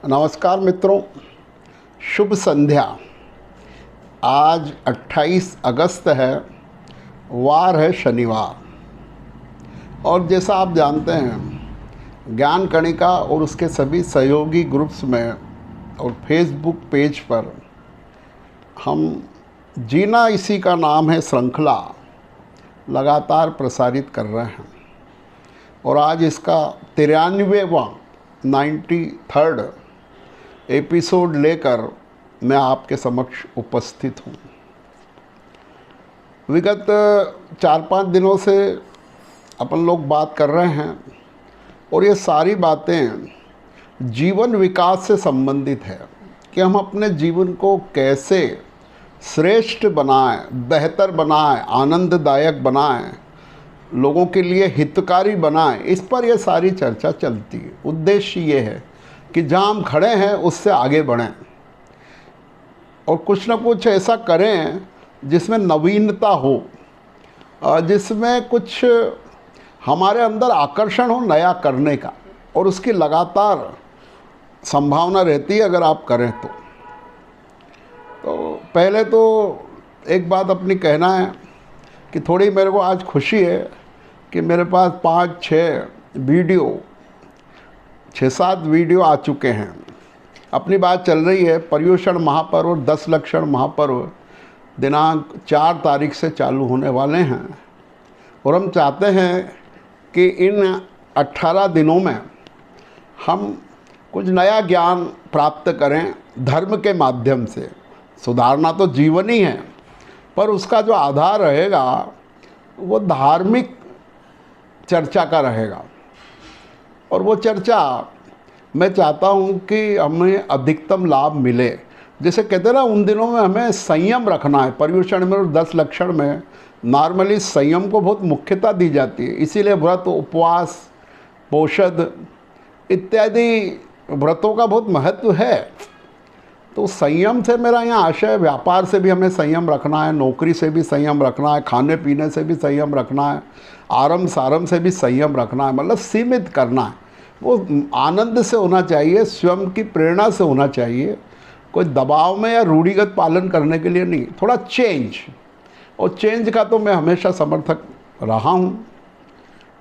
नमस्कार मित्रों, शुभ संध्या। आज 28 अगस्त है, वार है शनिवार। और जैसा आप जानते हैं, ज्ञान कणिका और उसके सभी सहयोगी ग्रुप्स में और फेसबुक पेज पर हम जीना इसी का नाम है श्रृंखला लगातार प्रसारित कर रहे हैं। और आज इसका 93वां 93rd एपिसोड लेकर मैं आपके समक्ष उपस्थित हूँ। विगत 4-5 दिनों से अपन लोग बात कर रहे हैं और ये सारी बातें जीवन विकास से संबंधित है कि हम अपने जीवन को कैसे श्रेष्ठ बनाएं, बेहतर बनाएं, आनंददायक बनाएं, लोगों के लिए हितकारी बनाएं। इस पर यह सारी चर्चा चलती है। उद्देश्य ये है कि जहाँ हम खड़े हैं उससे आगे बढ़ें और कुछ ना कुछ ऐसा करें जिसमें नवीनता हो, जिसमें कुछ हमारे अंदर आकर्षण हो नया करने का, और उसकी लगातार संभावना रहती है अगर आप करें तो। पहले तो एक बात अपनी कहना है कि थोड़ी मेरे को आज खुशी है कि मेरे पास 6-7 वीडियो आ चुके हैं। अपनी बात चल रही है पर्युषण महापर्व और 10 लक्षण महापर्व दिनांक 4 तारीख से चालू होने वाले हैं। और हम चाहते हैं कि इन 18 दिनों में हम कुछ नया ज्ञान प्राप्त करें धर्म के माध्यम से। सुधारना तो जीवन ही है, पर उसका जो आधार रहेगा वो धार्मिक चर्चा का रहेगा। और वो चर्चा मैं चाहता हूँ कि हमें अधिकतम लाभ मिले। जैसे कहते हैं ना, उन दिनों में हमें संयम रखना है। पर्युषण में और 10 लक्षण में नॉर्मली संयम को बहुत मुख्यता दी जाती है, इसीलिए व्रत, उपवास, पोषद इत्यादि व्रतों का बहुत महत्व है। तो संयम से मेरा यहाँ आशय, व्यापार से भी हमें संयम रखना है, नौकरी से भी संयम रखना है, खाने पीने से भी संयम रखना है, आरम सारम से भी संयम रखना है। मतलब सीमित करना है। वो आनंद से होना चाहिए, स्वयं की प्रेरणा से होना चाहिए, कोई दबाव में या रूढ़िगत पालन करने के लिए नहीं। थोड़ा चेंज, और चेंज का तो मैं हमेशा समर्थक रहा हूँ।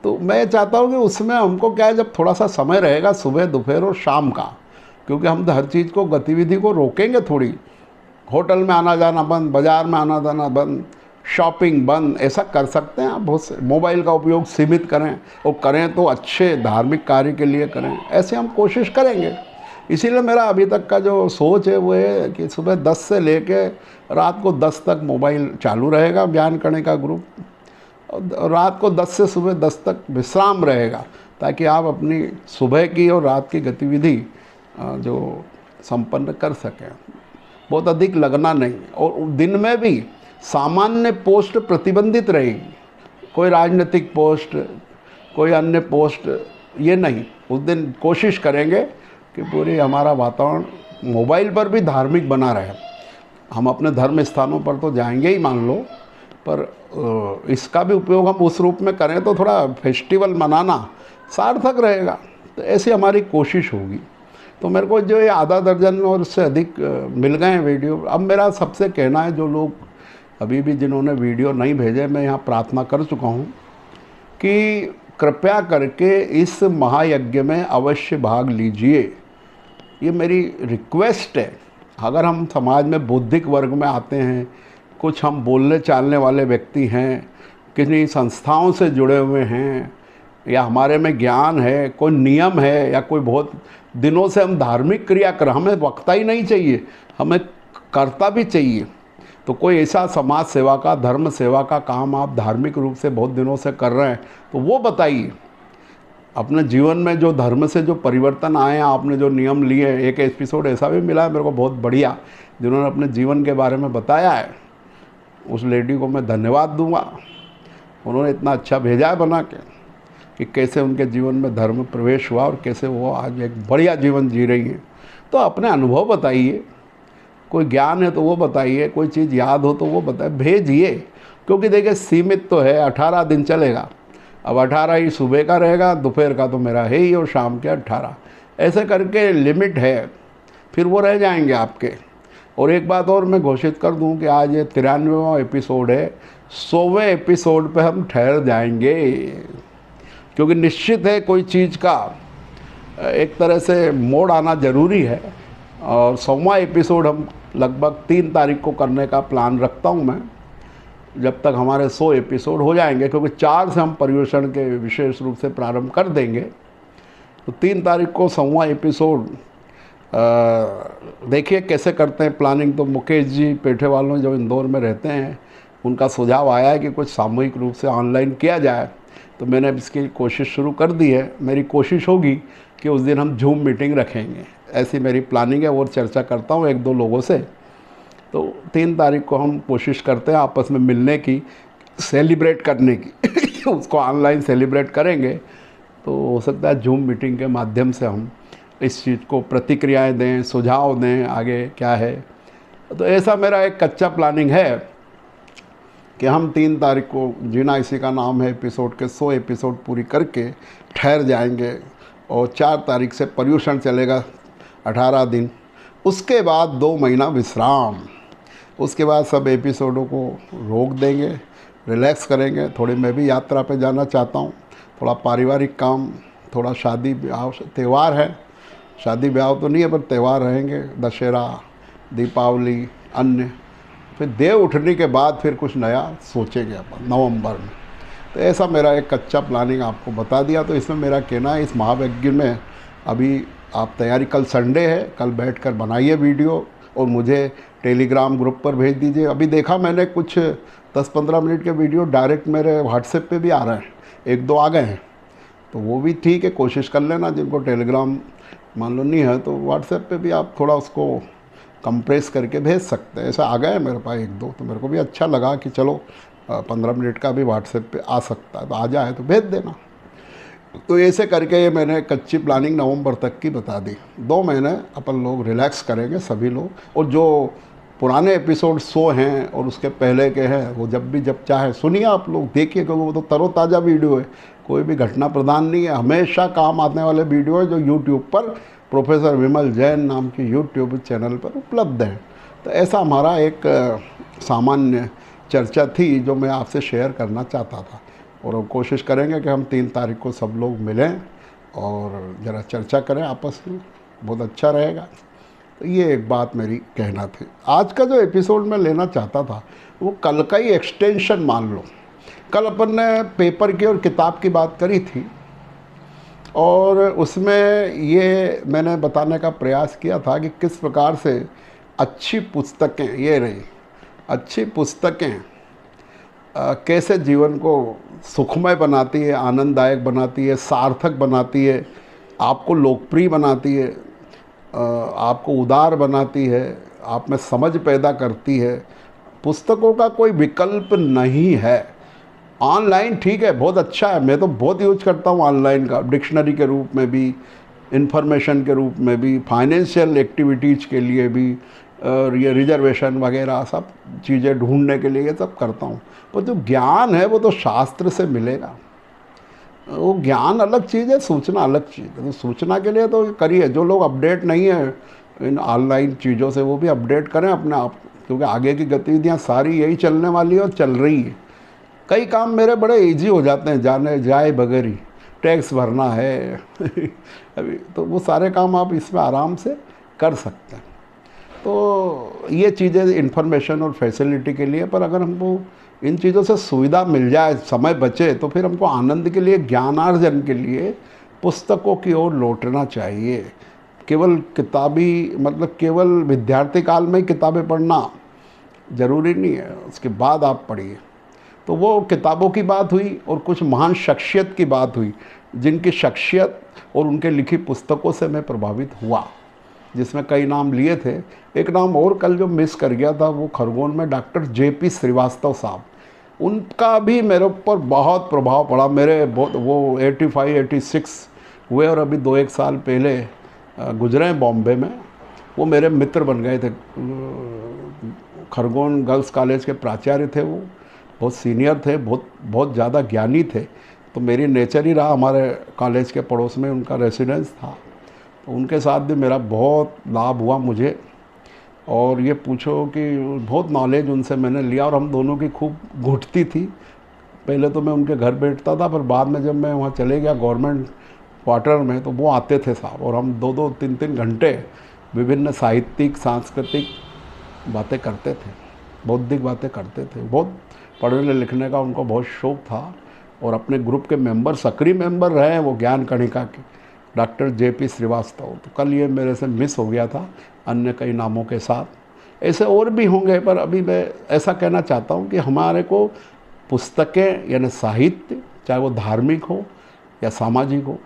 तो मैं चाहता हूँ कि उसमें हमको क्या है, जब थोड़ा सा समय रहेगा सुबह, दोपहर और शाम का, क्योंकि हम तो हर चीज़ को, गतिविधि को रोकेंगे थोड़ी। होटल में आना जाना बंद, बाज़ार में आना जाना बंद, शॉपिंग बंद, ऐसा कर सकते हैं आप। बहुत से मोबाइल का उपयोग सीमित करें, और करें तो अच्छे धार्मिक कार्य के लिए करें। ऐसे हम कोशिश करेंगे। इसीलिए मेरा अभी तक का जो सोच है वो है कि सुबह 10 से लेके रात को 10 तक मोबाइल चालू रहेगा, ज्ञान करने का ग्रुप। और रात को 10 से सुबह 10 तक विश्राम रहेगा, ताकि आप अपनी सुबह की और रात की गतिविधि जो संपन्न कर सकें। बहुत अधिक लगना नहीं। और दिन में भी सामान्य पोस्ट प्रतिबंधित रहेगी, कोई राजनीतिक पोस्ट, कोई अन्य पोस्ट, ये नहीं। उस दिन कोशिश करेंगे कि पूरी हमारा वातावरण मोबाइल पर भी धार्मिक बना रहे। हम अपने धर्म स्थानों पर तो जाएंगे ही मान लो, पर इसका भी उपयोग हम उस रूप में करें तो थोड़ा फेस्टिवल मनाना सार्थक रहेगा। तो ऐसी हमारी कोशिश होगी। तो मेरे को जो ये आधा दर्जन और उससे अधिक मिल गए हैं वीडियो। अब मेरा सबसे कहना है, जो लोग अभी भी जिन्होंने वीडियो नहीं भेजे, मैं यहाँ प्रार्थना कर चुका हूँ कि कृपया करके इस महायज्ञ में अवश्य भाग लीजिए। ये मेरी रिक्वेस्ट है। अगर हम समाज में बौद्धिक वर्ग में आते हैं, कुछ हम बोलने चालने वाले व्यक्ति हैं, किन्हीं संस्थाओं से जुड़े हुए हैं, या हमारे में ज्ञान है, कोई नियम है, या कोई बहुत दिनों से हम धार्मिक क्रिया कर, हमें वक्ता ही नहीं चाहिए, हमें कर्ता भी चाहिए। तो कोई ऐसा समाज सेवा का, धर्म सेवा का काम आप धार्मिक रूप से बहुत दिनों से कर रहे हैं, तो वो बताइए। अपने जीवन में जो धर्म से जो परिवर्तन आए हैं, आपने जो नियम लिए हैं। एक एपिसोड ऐसा भी मिला है मेरे को बहुत बढ़िया, जिन्होंने अपने जीवन के बारे में बताया है। उस लेडी को मैं धन्यवाद दूंगा। उन्होंने इतना अच्छा भेजा है बना के कि कैसे उनके जीवन में धर्म प्रवेश हुआ और कैसे वो आज एक बढ़िया जीवन जी रही हैं। तो अपने अनुभव बताइए, कोई ज्ञान है तो वो बताइए, कोई चीज़ याद हो तो वो बताइए, भेजिए। क्योंकि देखिए सीमित तो है, 18 दिन चलेगा। अब 18 ही सुबह का रहेगा, दोपहर का तो मेरा है ही, और शाम के 18। ऐसे करके लिमिट है, फिर वो रह जाएंगे आपके। और एक बात और मैं घोषित कर दूं कि आज ये 93वां एपिसोड है, 100वें एपिसोड पे हम ठहर जाएंगे, क्योंकि निश्चित है कोई चीज़ का एक तरह से मोड़ आना ज़रूरी है। और 100वां एपिसोड हम लगभग 3 तारीख को करने का प्लान रखता हूं मैं, जब तक हमारे 100 एपिसोड हो जाएंगे, क्योंकि 4 से हम पर्युषण के विशेष रूप से प्रारंभ कर देंगे। तो 3 तारीख को 100वां एपिसोड देखिए कैसे करते हैं प्लानिंग। तो मुकेश जी पेठे वालों जो इंदौर में रहते हैं, उनका सुझाव आया है कि कुछ सामूहिक रूप से ऑनलाइन किया जाए, तो मैंने इसकी कोशिश शुरू कर दी है। मेरी कोशिश होगी कि उस दिन हम जूम मीटिंग रखेंगे, ऐसी मेरी प्लानिंग है। और चर्चा करता हूँ 1-2 लोगों से। तो 3 तारीख को हम कोशिश करते हैं आपस में मिलने की, सेलिब्रेट करने की उसको ऑनलाइन सेलिब्रेट करेंगे। तो हो सकता है जूम मीटिंग के माध्यम से हम इस चीज़ को प्रतिक्रियाएं दें, सुझाव दें आगे क्या है। तो ऐसा मेरा एक कच्चा प्लानिंग है कि हम 3 तारीख को, जीना इसी का नाम है, एपिसोड के 100 एपिसोड पूरी करके ठहर जाएंगे। और 4 तारीख से पर्युषण चलेगा 18 दिन, उसके बाद 2 महीना विश्राम। उसके बाद सब एपिसोडों को रोक देंगे, रिलैक्स करेंगे। थोड़ी मैं भी यात्रा पे जाना चाहता हूँ, थोड़ा पारिवारिक काम, थोड़ा शादी ब्याह, त्यौहार है, शादी ब्याह तो नहीं है पर त्यौहार रहेंगे, दशहरा, दीपावली, अन्य। फिर देव उठने के बाद फिर कुछ नया सोचेंगे अपन नवंबर में। तो ऐसा मेरा एक कच्चा प्लानिंग आपको बता दिया। तो इसमें मेरा कहना है, इस महायज्ञ में अभी आप तैयारी, कल संडे है, कल बैठकर बनाइए वीडियो और मुझे टेलीग्राम ग्रुप पर भेज दीजिए। अभी देखा मैंने कुछ 10-15 मिनट के वीडियो डायरेक्ट मेरे व्हाट्सएप पे भी आ रहे हैं, 1-2 आ गए हैं। तो वो भी ठीक है, कोशिश कर लेना। जिनको टेलीग्राम मान लो नहीं है तो व्हाट्सएप पे भी आप थोड़ा उसको कंप्रेस करके भेज सकते हैं। ऐसा आ गया है मेरे पास 1-2, तो मेरे को भी अच्छा लगा कि चलो 15 मिनट का भी व्हाट्सएप पे आ सकता है, तो आ जाए तो भेज देना। तो ऐसे करके ये मैंने कच्ची प्लानिंग नवंबर तक की बता दी। 2 महीने अपन लोग रिलैक्स करेंगे सभी लोग। और जो पुराने एपिसोड 100 हैं और उसके पहले के हैं, वो जब चाहे सुनिए आप लोग, देखिए, क्योंकि वो तो तरोताज़ा वीडियो है, कोई भी घटना प्रधान नहीं है, हमेशा काम आने वाले वीडियो है जो यूट्यूब पर प्रोफेसर विमल जैन नाम की यूट्यूब चैनल पर उपलब्ध है। तो ऐसा हमारा एक सामान्य चर्चा थी जो मैं आपसे शेयर करना चाहता था। और कोशिश करेंगे कि हम 3 तारीख को सब लोग मिलें और ज़रा चर्चा करें आपस में, बहुत अच्छा रहेगा। तो ये एक बात मेरी कहना थी। आज का जो एपिसोड मैं लेना चाहता था वो कल का ही एक्सटेंशन मान लो। कल अपन ने पेपर की और किताब की बात करी थी, और उसमें ये मैंने बताने का प्रयास किया था कि किस प्रकार से अच्छी पुस्तकें, ये रही अच्छी पुस्तकें कैसे जीवन को सुखमय बनाती है, आनंददायक बनाती है, सार्थक बनाती है, आपको लोकप्रिय बनाती है, आपको उदार बनाती है, आप में समझ पैदा करती है। पुस्तकों का कोई विकल्प नहीं है। ऑनलाइन ठीक है, बहुत अच्छा है, मैं तो बहुत यूज करता हूँ ऑनलाइन का, डिक्शनरी के रूप में भी, इन्फॉर्मेशन के रूप में भी, फाइनेंशियल एक्टिविटीज़ के लिए भी, और ये रिजर्वेशन वगैरह सब चीज़ें ढूंढने के लिए ये सब करता हूँ। पर जो ज्ञान है वो तो शास्त्र से मिलेगा। वो ज्ञान अलग चीज़ है, सूचना अलग चीज़ है। तो सूचना के लिए तो करिए, जो लोग अपडेट नहीं है इन ऑनलाइन चीज़ों से वो भी अपडेट करें अपने आप, क्योंकि आगे की गतिविधियाँ सारी यही चलने वाली है और चल रही है। कई काम मेरे बड़े इजी हो जाते हैं, जाए बगैर ही, टैक्स भरना है अभी तो वो सारे काम आप इसमें आराम से कर सकते हैं। तो ये चीज़ें इन्फॉर्मेशन और फैसिलिटी के लिए, पर अगर हमको इन चीज़ों से सुविधा मिल जाए, समय बचे, तो फिर हमको आनंद के लिए, ज्ञानार्जन के लिए पुस्तकों की ओर लौटना चाहिए। केवल किताबी, मतलब केवल विद्यार्थी काल में ही किताबें पढ़ना ज़रूरी नहीं है, उसके बाद आप पढ़िए। तो वो किताबों की बात हुई और कुछ महान शख्सियत की बात हुई, जिनकी शख्सियत और उनके लिखी पुस्तकों से मैं प्रभावित हुआ, जिसमें कई नाम लिए थे। एक नाम और कल जो मिस कर गया था, वो खरगोन में डॉक्टर JP श्रीवास्तव साहब, उनका भी मेरे ऊपर बहुत प्रभाव पड़ा। मेरे बहुत, वो 85-86 हुए और अभी 2-1 साल पहले गुजरे हैं बॉम्बे में। वो मेरे मित्र बन गए थे। खरगोन गर्ल्स कॉलेज के प्राचार्य थे, वो बहुत सीनियर थे, बहुत ज़्यादा ज्ञानी थे। तो मेरी नेचर ही रहा, हमारे कॉलेज के पड़ोस में उनका रेसिडेंस था। उनके साथ भी मेरा बहुत लाभ हुआ मुझे। और ये पूछो कि बहुत नॉलेज उनसे मैंने लिया, और हम दोनों की खूब घुटती थी। पहले तो मैं उनके घर बैठता था, पर बाद में जब मैं वहाँ चले गया गवर्नमेंट क्वार्टर में, तो वो आते थे साहब, और हम 2-2, 3-3 घंटे विभिन्न साहित्यिक सांस्कृतिक बातें करते थे, बौद्धिक बातें करते थे। बहुत पढ़ने लिखने का उनको बहुत शौक़ था। और अपने ग्रुप के मेंबर, सक्रिय मेंबर रहे हैं वो ज्ञान कणिका के, डॉक्टर JP श्रीवास्तव। तो कल ये मेरे से मिस हो गया था अन्य कई नामों के साथ। ऐसे और भी होंगे, पर अभी मैं ऐसा कहना चाहता हूँ कि हमारे को पुस्तकें यानी साहित्य, चाहे वो धार्मिक हो या सामाजिक हो,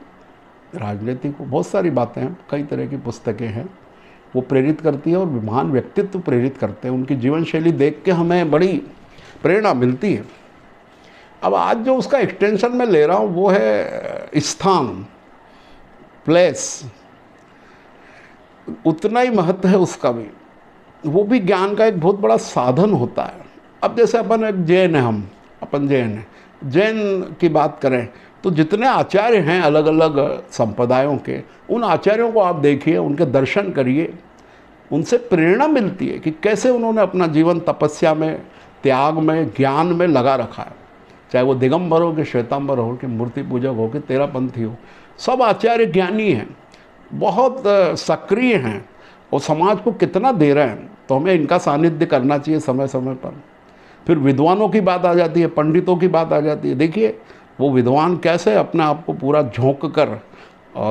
राजनीतिक हो, बहुत सारी बातें हैं, कई तरह की पुस्तकें हैं, वो प्रेरित करती है और महान व्यक्तित्व प्रेरित करते हैं। उनकी जीवन शैली देख के हमें बड़ी प्रेरणा मिलती है। अब आज जो उसका एक्सटेंशन मैं ले रहा हूँ वो है स्थान, प्लेस। उतना ही महत्व है उसका भी, वो भी ज्ञान का एक बहुत बड़ा साधन होता है। अब जैसे अपन एक जैन है, अपन जैन हैं, जैन की बात करें तो जितने आचार्य हैं अलग अलग संप्रदायों के, उन आचार्यों को आप देखिए, उनके दर्शन करिए, उनसे प्रेरणा मिलती है कि कैसे उन्होंने अपना जीवन तपस्या में, त्याग में, ज्ञान में लगा रखा है। चाहे वो दिगंबर हो कि श्वेतांबर हो कि मूर्ति पूजक हो कि तेरापंथी हो, सब आचार्य ज्ञानी हैं, बहुत सक्रिय हैं और समाज को कितना दे रहे हैं। तो हमें इनका सानिध्य करना चाहिए समय समय पर। फिर विद्वानों की बात आ जाती है, पंडितों की बात आ जाती है। देखिए वो विद्वान कैसे अपने आप को पूरा झोंक कर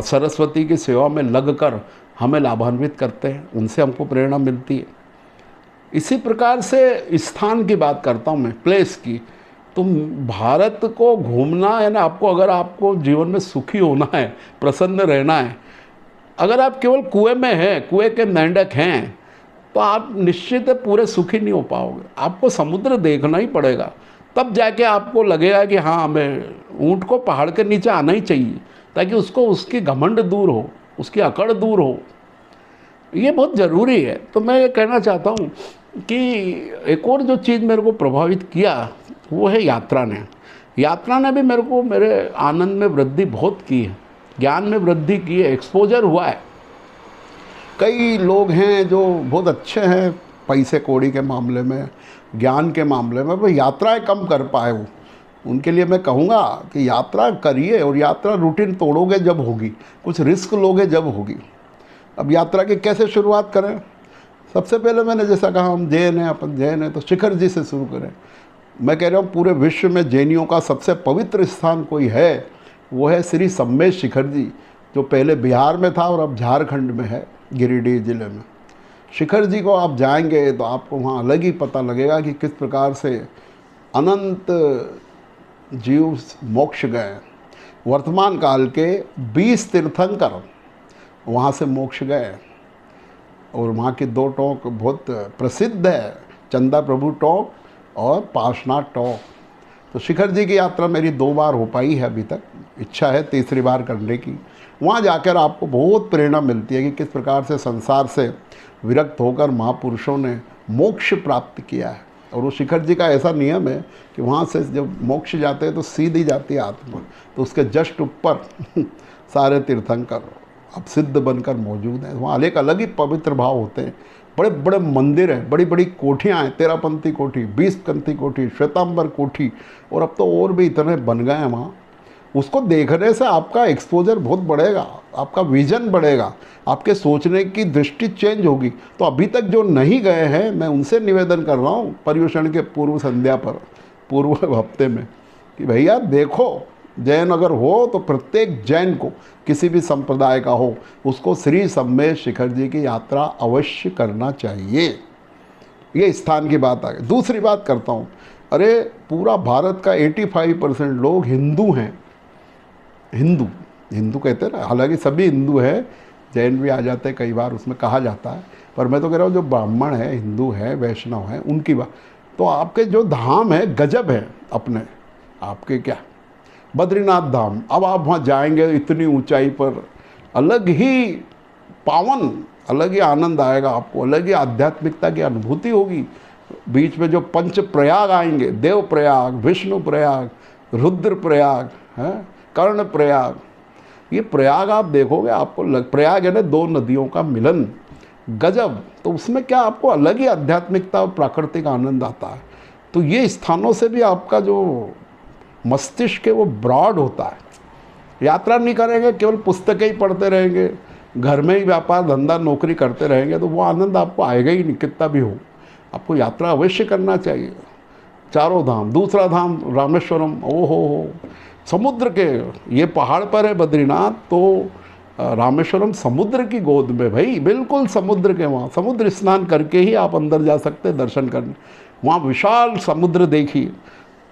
सरस्वती की सेवा में लग कर हमें लाभान्वित करते हैं, उनसे हमको प्रेरणा मिलती है। इसी प्रकार से स्थान की बात करता हूँ मैं, प्लेस की। तो भारत को घूमना है ना आपको, अगर आपको जीवन में सुखी होना है, प्रसन्न रहना है, अगर आप केवल कुएं में हैं, कुएं के मेंढक हैं, तो आप निश्चित पूरे सुखी नहीं हो पाओगे। आपको समुद्र देखना ही पड़ेगा, तब जाके आपको लगेगा कि हाँ, हमें ऊँट को पहाड़ के नीचे आना ही चाहिए, ताकि उसको उसकी घमंड दूर हो, उसकी अकड़ दूर हो। ये बहुत ज़रूरी है। तो मैं ये कहना चाहता हूँ कि एक और जो चीज़ मेरे को प्रभावित किया वो है यात्रा ने। यात्रा ने भी मेरे को मेरे आनंद में वृद्धि बहुत की है, ज्ञान में वृद्धि की है, एक्सपोजर हुआ है। कई लोग हैं जो बहुत अच्छे हैं पैसे कौड़ी के मामले में, ज्ञान के मामले में, पर यात्राएं कम कर पाए वो। उनके लिए मैं कहूँगा कि यात्रा करिए, और यात्रा रूटीन तोड़ोगे जब होगी, कुछ रिस्क लोगे जब होगी। अब यात्रा की कैसे शुरुआत करें? सबसे पहले मैंने जैसा कहा, हम जैन हैं, अपन जैन हैं, तो शिखर जी से शुरू करें। मैं कह रहा हूँ पूरे विश्व में जैनियों का सबसे पवित्र स्थान कोई है, वो है श्री सम्मेश शिखर जी, जो पहले बिहार में था और अब झारखंड में है, गिरिडीह जिले में। शिखर जी को आप जाएंगे तो आपको वहाँ अलग ही पता लगेगा कि किस प्रकार से अनंत जीव मोक्ष गए। वर्तमान काल के 20 तीर्थंकर वहाँ से मोक्ष गए, और वहाँ की 2 टोंक बहुत प्रसिद्ध है, चंदा प्रभु टोंक और पार्श्वनाथ टोंक। तो शिखर जी की यात्रा मेरी 2 बार हो पाई है अभी तक, इच्छा है तीसरी बार करने की। वहाँ जाकर आपको बहुत प्रेरणा मिलती है कि किस प्रकार से संसार से विरक्त होकर महापुरुषों ने मोक्ष प्राप्त किया है। और वो शिखर जी का ऐसा नियम है कि वहाँ से जब मोक्ष जाते हैं तो सीधी जाती है आत्मा, तो उसके जस्ट ऊपर सारे तीर्थंकर अब सिद्ध बनकर मौजूद हैं। वहाँ एक अलग ही पवित्र भाव होते हैं। बड़े बड़े मंदिर हैं, बड़ी बड़ी कोठियाँ हैं, 13पंथी कोठी, 20पंथी कोठी, श्वेतांबर कोठी, और अब तो और भी इतने बन गए हैं वहाँ। उसको देखने से आपका एक्सपोजर बहुत बढ़ेगा, आपका विजन बढ़ेगा, आपके सोचने की दृष्टि चेंज होगी। तो अभी तक जो नहीं गए हैं, मैं उनसे निवेदन कर रहा हूँ पर्युषण के पूर्व संध्या पर, पूर्व हफ्ते में, कि भैया देखो, जैन अगर हो तो प्रत्येक जैन को, किसी भी संप्रदाय का हो, उसको श्री सम्मेश शिखर जी की यात्रा अवश्य करना चाहिए। ये स्थान की बात आ गई। दूसरी बात करता हूँ, अरे पूरा भारत का 85% लोग हिंदू हैं। हिंदू कहते हैं ना, हालांकि सभी हिंदू हैं, जैन भी आ जाते हैं कई बार, उसमें कहा जाता है, पर मैं तो कह रहा हूँ जो ब्राह्मण है, हिंदू है, वैष्णव है, उनकी बात। तो आपके जो धाम है गजब है अपने आपके, क्या बद्रीनाथ धाम। अब आप वहाँ जाएंगे इतनी ऊंचाई पर, अलग ही पावन, अलग ही आनंद आएगा आपको, अलग ही आध्यात्मिकता की अनुभूति होगी। बीच में जो 5 प्रयाग आएंगे, देव प्रयाग, विष्णु प्रयाग, रुद्र प्रयाग, कर्ण प्रयाग, ये प्रयाग आप देखोगे आपको प्रयाग है ना, दो नदियों का मिलन, गजब। तो उसमें क्या आपको अलग ही आध्यात्मिकता और प्राकृतिक आनंद आता है। तो ये स्थानों से भी आपका जो मस्तिष्क है वो ब्रॉड होता है। यात्रा नहीं करेंगे, केवल पुस्तकें ही पढ़ते रहेंगे, घर में ही व्यापार धंधा नौकरी करते रहेंगे, तो वो आनंद आपको आएगा ही नहीं, कितना भी हो। आपको यात्रा अवश्य करना चाहिए। चारों धाम, दूसरा धाम रामेश्वरम, ओ हो, समुद्र के, ये पहाड़ पर है बद्रीनाथ, तो रामेश्वरम समुद्र की गोद में भाई, बिल्कुल समुद्र के वहाँ, समुद्र स्नान करके ही आप अंदर जा सकते हैं दर्शन करने। वहाँ विशाल समुद्र देखिए,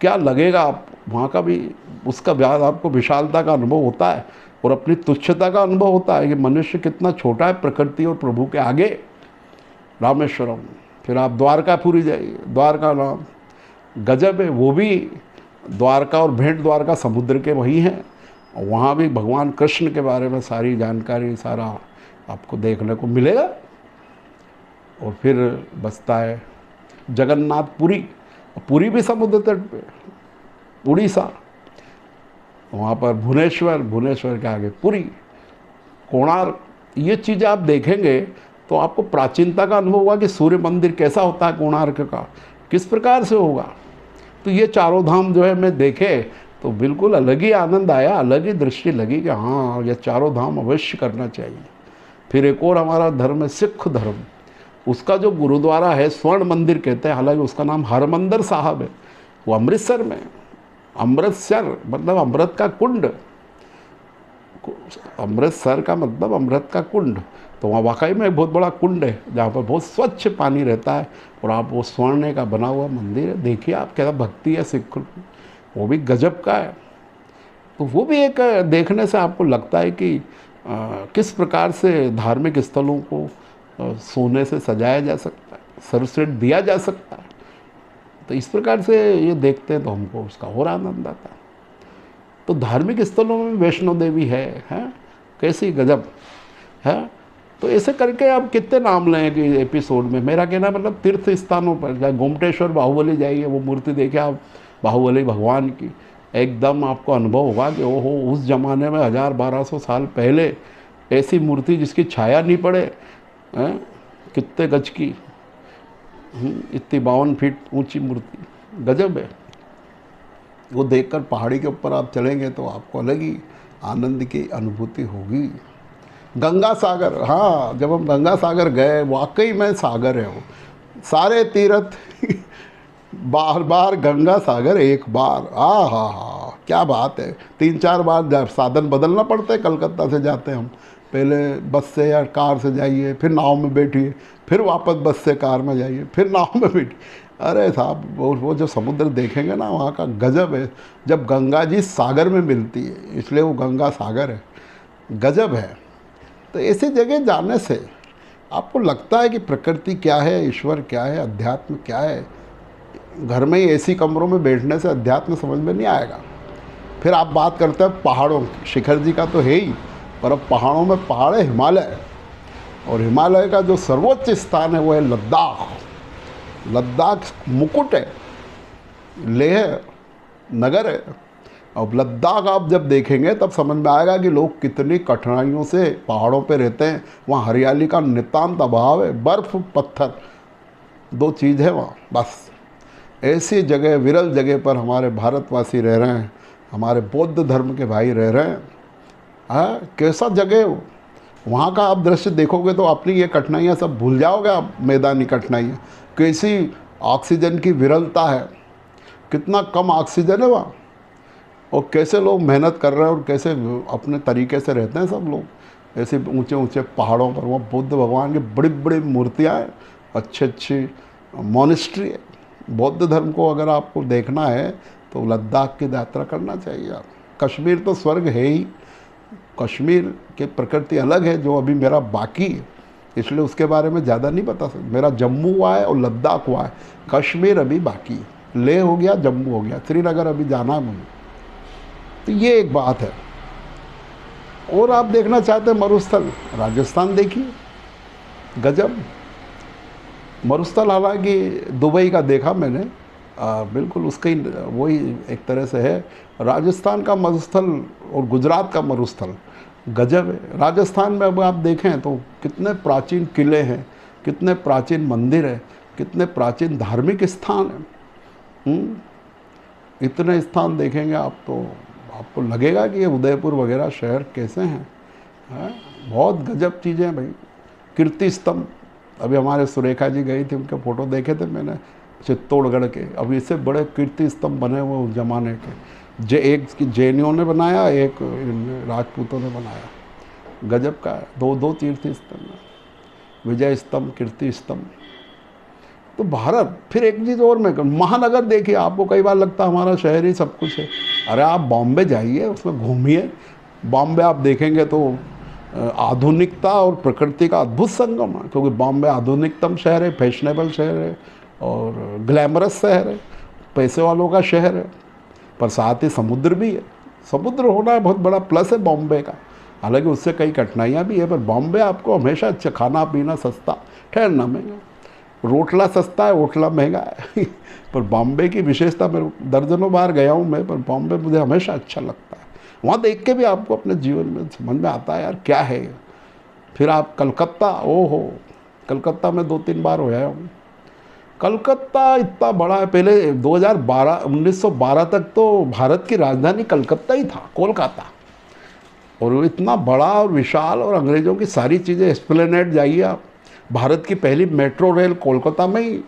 क्या लगेगा आप वहाँ का भी, उसका ब्याज आपको विशालता का अनुभव होता है और अपनी तुच्छता का अनुभव होता है कि मनुष्य कितना छोटा है प्रकृति और प्रभु के आगे। रामेश्वरम, फिर आप द्वारकापुरी जाइए, द्वारका नाम गजब है, वो भी द्वारका और भेंट द्वारका समुद्र के वही हैं। वहाँ भी भगवान कृष्ण के बारे में सारी जानकारी, सारा आपको देखने को मिलेगा। और फिर बसता है जगन्नाथपुरी, पुरी भी समुद्र तट पे, उड़ीसा, वहाँ पर भुवनेश्वर, भुवनेश्वर के आगे पुरी, कोणार्क, ये चीज़ें आप देखेंगे तो आपको प्राचीनता का अनुभव होगा कि सूर्य मंदिर कैसा होता है, कोणार्क का किस प्रकार से होगा। तो ये चारों धाम जो है मैं देखे तो बिल्कुल अलग ही आनंद आया, अलग ही दृष्टि लगी कि हाँ ये चारों धाम अवश्य करना चाहिए। फिर एक और हमारा धर्म है सिख धर्म, उसका जो गुरुद्वारा है स्वर्ण मंदिर कहते हैं, हालांकि उसका नाम हरमंदर साहब है, वो अमृतसर में, अमृतसर मतलब अमृत का कुंड, अमृतसर का मतलब अमृत का कुंड। तो वहाँ वाकई में एक बहुत बड़ा कुंड है जहाँ पर बहुत स्वच्छ पानी रहता है और आप वो स्वर्ण का बना हुआ मंदिर है, देखिए आप कैसा भक्ति है सिख, वो भी गजब का है। तो वो भी एक देखने से आपको लगता है कि किस प्रकार से धार्मिक स्थलों को सोने से सजाया जा सकता है, सर्वश्रेष्ठ दिया जा सकता है। तो इस प्रकार से ये देखते हैं तो हमको उसका और आनंद आता है। तो धार्मिक स्थलों में वैष्णो देवी है कैसी गजब है। तो ऐसे करके आप कितने नाम लें कि एपिसोड में, मेरा कहना मतलब तीर्थ स्थानों पर चाहे गोमटेश्वर बाहुबली जाइए, वो मूर्ति देखिए आप बाहुबली भगवान की, एकदम आपको अनुभव होगा कि ओहो उस ज़माने में 1000-1200 साल पहले ऐसी मूर्ति जिसकी छाया नहीं पड़े, कितने गज की, इतनी 52 फीट ऊंची मूर्ति, गजब है। वो देखकर पहाड़ी के ऊपर आप चलेंगे तो आपको अलग ही आनंद की अनुभूति होगी। गंगा सागर, हाँ जब हम गंगा सागर गए वाकई में सागर है वो, सारे तीर्थ बार बार गंगा सागर एक बार, हा क्या बात है। 3-4 बार साधन बदलना पड़ता है, कलकत्ता से जाते हैं हम, पहले बस से या कार से जाइए, फिर नाव में बैठिए, फिर वापस बस से कार में जाइए, फिर नाव में बैठिए। अरे साहब वो जो समुद्र देखेंगे ना वहाँ का गजब है। जब गंगा जी सागर में मिलती है इसलिए वो गंगा सागर है, गजब है। तो ऐसी जगह जाने से आपको लगता है कि प्रकृति क्या है, ईश्वर क्या है, अध्यात्म क्या है। घर में ही एसी कमरों में बैठने से अध्यात्म समझ में नहीं आएगा। फिर आप बात करते हैं पहाड़ों की, शिखर जी का तो है ही, पर अब पहाड़ों में पहाड़ है हिमालय, और हिमालय का जो सर्वोच्च स्थान है वो है लद्दाख। लद्दाख मुकुट है, लेह नगर है। अब लद्दाख आप जब देखेंगे तब समझ में आएगा कि लोग कितनी कठिनाइयों से पहाड़ों पे रहते हैं। वहाँ हरियाली का नितांत अभाव है, बर्फ़ पत्थर 2 चीज़ है वहाँ बस। ऐसी जगह, विरल जगह पर हमारे भारतवासी रह रहे हैं, हमारे बौद्ध धर्म के भाई रह रहे हैं। हाँ कैसा जगह हो, वहाँ का आप दृश्य देखोगे तो अपनी ये कठिनाइयाँ सब भूल जाओगे आप, मैदानी कठिनाइयाँ। कैसी ऑक्सीजन की विरलता है, कितना कम ऑक्सीजन है वहाँ, और कैसे लोग मेहनत कर रहे हैं और कैसे अपने तरीके से रहते हैं सब लोग ऐसे ऊंचे ऊंचे पहाड़ों पर। वहाँ बुद्ध भगवान की बड़ी बड़ी मूर्तियाँ हैं, अच्छे अच्छी मॉनेस्ट्री है। बौद्ध धर्म को अगर आपको देखना है तो लद्दाख की यात्रा करना चाहिए आप। कश्मीर तो स्वर्ग है ही, कश्मीर की प्रकृति अलग है जो अभी मेरा बाकी है, इसलिए उसके बारे में ज़्यादा नहीं बता सकता। मेरा जम्मू हुआ है और लद्दाख हुआ है, कश्मीर अभी बाकी है। लेह हो गया, जम्मू हो गया, श्रीनगर अभी जाना है मुझे। तो ये एक बात है। और आप देखना चाहते हैं मरुस्थल, राजस्थान देखिए, गजब मरुस्थल। हालांकि दुबई का देखा मैंने, बिल्कुल उसका ही वही एक तरह से है। राजस्थान का मरुस्थल और गुजरात का मरुस्थल गजब है। राजस्थान में अब आप देखें तो कितने प्राचीन किले हैं, कितने प्राचीन मंदिर हैं, कितने प्राचीन धार्मिक स्थान हैं। इतने स्थान देखेंगे आप तो आपको लगेगा कि ये उदयपुर वगैरह शहर कैसे हैं। बहुत गजब चीज़ें हैं भाई। कीर्ति स्तंभ, अभी हमारे सुरेखा जी गई थी, उनके फ़ोटो देखे थे मैंने चित्तौड़गढ़ के। अब इससे बड़े कीर्ति स्तंभ बने हुए उस ज़माने के, एक जैनियों ने बनाया, एक राजपूतों ने बनाया। गजब का है। दो तीर्थ स्तंभ, विजय स्तंभ, कीर्ति स्तंभ। तो भारत, फिर एक चीज़ और मैं महानगर देखिए, आपको कई बार लगता है हमारा शहर ही सब कुछ है। अरे आप बॉम्बे जाइए, उसमें घूमिए। बॉम्बे आप देखेंगे तो आधुनिकता और प्रकृति का अद्भुत संगम है, क्योंकि बॉम्बे आधुनिकतम शहर है, फैशनेबल शहर है और ग्लैमरस शहर है, पैसे वालों का शहर है, पर साथ ही समुद्र भी है। समुद्र होना बहुत बड़ा प्लस है बॉम्बे का। हालांकि उससे कई कठिनाइयाँ भी है, पर बॉम्बे आपको हमेशा अच्छा खाना पीना सस्ता, ठहरना महंगा। रोटला सस्ता है, ओटला महंगा है। पर बॉम्बे की विशेषता, मैं दर्जनों बार गया हूँ मैं, पर बॉम्बे मुझे हमेशा अच्छा लगता है। वहाँ देख के भी आपको अपने जीवन में समझ में आता है यार क्या है। फिर आप कलकत्ता, ओहो, कलकत्ता में 2-3 बार होया हूँ। कलकत्ता इतना बड़ा है। पहले 1912 तक तो भारत की राजधानी कलकत्ता ही था, कोलकाता। और वो इतना बड़ा और विशाल, और अंग्रेज़ों की सारी चीज़ें, एस्प्लेनेड जाइए आप। भारत की पहली मेट्रो रेल कोलकाता में ही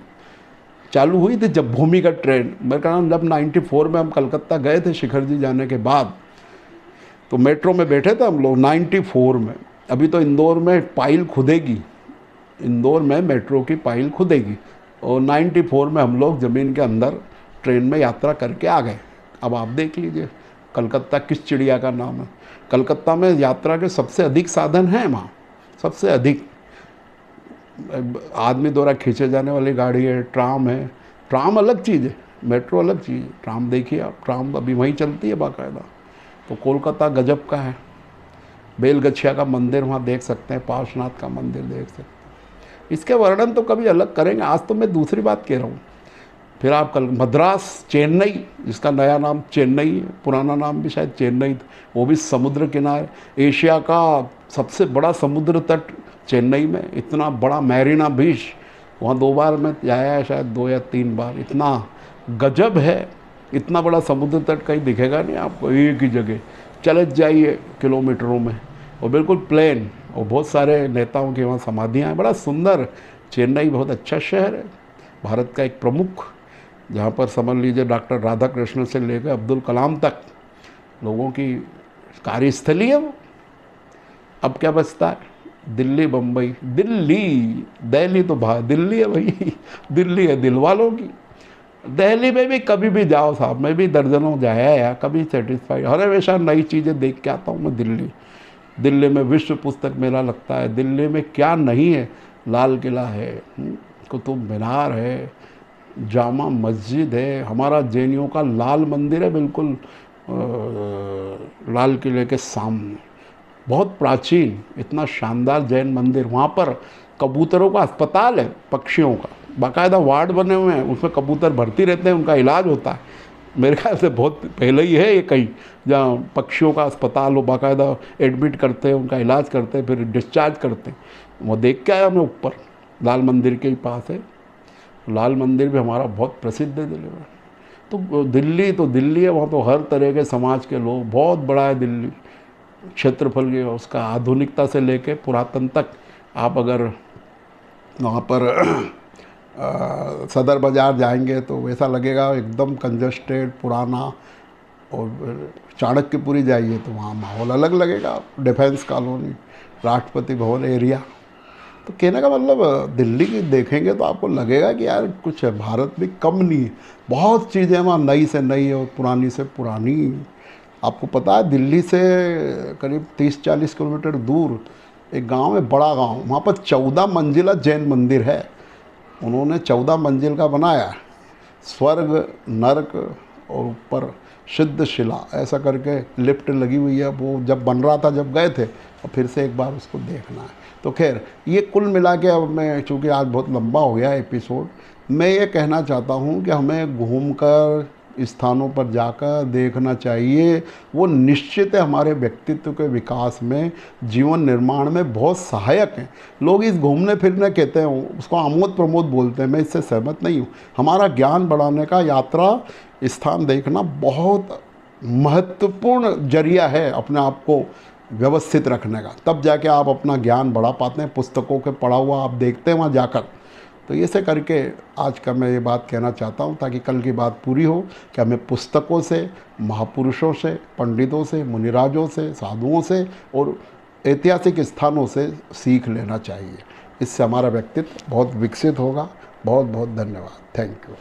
चालू हुई थी, जब भूमिगत ट्रेन। मेरे ख्याल जब 94 में हम कलकत्ता गए थे शिखर जी जाने के बाद, तो मेट्रो में बैठे थे हम लोग 94 में। अभी तो इंदौर में पाइल खुदेगी, इंदौर में मेट्रो की पाइल खुदेगी, और 94 में हम लोग ज़मीन के अंदर ट्रेन में यात्रा करके आ गए। अब आप देख लीजिए कलकत्ता किस चिड़िया का नाम है। कलकत्ता में यात्रा के सबसे अधिक साधन हैं वहाँ, सबसे अधिक। आदमी द्वारा खींचे जाने वाली गाड़ी है, ट्राम है। ट्राम अलग चीज़ है, मेट्रो अलग चीज़ है। ट्राम देखिए आप, ट्राम अभी वहीं चलती है बाकायदा। तो कोलकाता गजब का है। बेलगछिया का मंदिर वहाँ देख सकते हैं, पार्श्वनाथ का मंदिर देख सकते हैं। इसके वर्णन तो कभी अलग करेंगे, आज तो मैं दूसरी बात कह रहा हूँ। फिर आप कल मद्रास, चेन्नई, जिसका नया नाम चेन्नई है, पुराना नाम भी शायद चेन्नई था, वो भी समुद्र किनारे। एशिया का सबसे बड़ा समुद्र तट चेन्नई में, इतना बड़ा मैरीना बीच, वहाँ 2 बार मैं जाया है, शायद 2 या 3 बार। इतना गजब है, इतना बड़ा समुद्र तट कहीं दिखेगा नहीं आपको, एक ही जगह चले जाइए किलोमीटरों में, और बिल्कुल प्लेन, और बहुत सारे नेताओं की वहाँ समाधियाँ हैं। बड़ा सुंदर चेन्नई, बहुत अच्छा शहर है, भारत का एक प्रमुख, जहाँ पर समझ लीजिए डॉक्टर राधाकृष्णन से लेकर अब्दुल कलाम तक लोगों की कार्यस्थली है वो। अब क्या बचता है? दिल्ली, बम्बई, दिल्ली तो दिल्ली है भाई, दिल्ली है दिल वालों की। दिल्ली में भी कभी भी जाओ साहब, मैं भी दर्जनों जाया या कभी सेटिस्फाइड, हर हमेशा नई चीज़ें देख के आता हूँ मैं। दिल्ली में विश्व पुस्तक मेला लगता है। दिल्ली में क्या नहीं है, लाल किला है, कुतुब मीनार है, जामा मस्जिद है, हमारा जैनियों का लाल मंदिर है बिल्कुल लाल किले के सामने, बहुत प्राचीन, इतना शानदार जैन मंदिर। वहाँ पर कबूतरों का अस्पताल है, पक्षियों का, बाकायदा वार्ड बने हुए हैं, उसमें कबूतर भर्ती रहते हैं, उनका इलाज होता है। मेरे ख्याल से बहुत पहले ही है ये कहीं, जहाँ पक्षियों का अस्पताल हो, बाकायदा एडमिट करते हैं, उनका इलाज करते हैं, फिर डिस्चार्ज करते हैं। वो देख के आया मैं ऊपर, लाल मंदिर के ही पास है। लाल मंदिर भी हमारा बहुत प्रसिद्ध है दिल्ली में। तो दिल्ली है, वहाँ तो हर तरह के समाज के लोग, बहुत बड़ा है दिल्ली, क्षेत्रफल के, उसका आधुनिकता से लेके पुरातन तक। आप अगर वहाँ पर सदर बाज़ार जाएंगे तो वैसा लगेगा एकदम कंजस्टेड, पुराना। और चाणक्यपुरी जाइए तो वहाँ माहौल अलग लगेगा, defence colony, Rashtrapati Bhavan area. तो कहने का मतलब दिल्ली की देखेंगे तो आपको लगेगा कि यार कुछ है, भारत भी कम नहीं है, बहुत चीज़ें वहाँ नई से नई और पुरानी से पुरानी। आपको पता है दिल्ली से करीब 30-40 किलोमीटर दूर एक गांव है, बड़ा गांव, वहाँ पर 14 मंजिला जैन मंदिर है। उन्होंने 14 मंजिल का बनाया, स्वर्ग, नरक और ऊपर सिद्ध शिला, ऐसा करके लिफ्ट लगी हुई है। वो जब बन रहा था, जब गए थे, और फिर से एक बार उसको देखना है। तो खैर ये कुल मिला के, अब मैं चूँकि आज बहुत लंबा हो गया एपिसोड, मैं ये कहना चाहता हूँ कि हमें घूमकर स्थानों पर जाकर देखना चाहिए। वो निश्चित है हमारे व्यक्तित्व के विकास में, जीवन निर्माण में बहुत सहायक हैं। लोग इस घूमने फिरने कहते हैं, उसको आमोद प्रमोद बोलते हैं, मैं इससे सहमत नहीं हूँ। हमारा ज्ञान बढ़ाने का यात्रा स्थान देखना बहुत महत्वपूर्ण जरिया है अपने आप को व्यवस्थित रखने का। तब जाके आप अपना ज्ञान बढ़ा पाते हैं। पुस्तकों के पढ़ा हुआ आप देखते हैं वहाँ जाकर। तो ऐसे करके आज का मैं ये बात कहना चाहता हूँ, ताकि कल की बात पूरी हो कि हमें पुस्तकों से, महापुरुषों से, पंडितों से, मुनिराजों से, साधुओं से और ऐतिहासिक स्थानों से सीख लेना चाहिए। इससे हमारा व्यक्तित्व बहुत विकसित होगा। बहुत बहुत धन्यवाद। Thank you.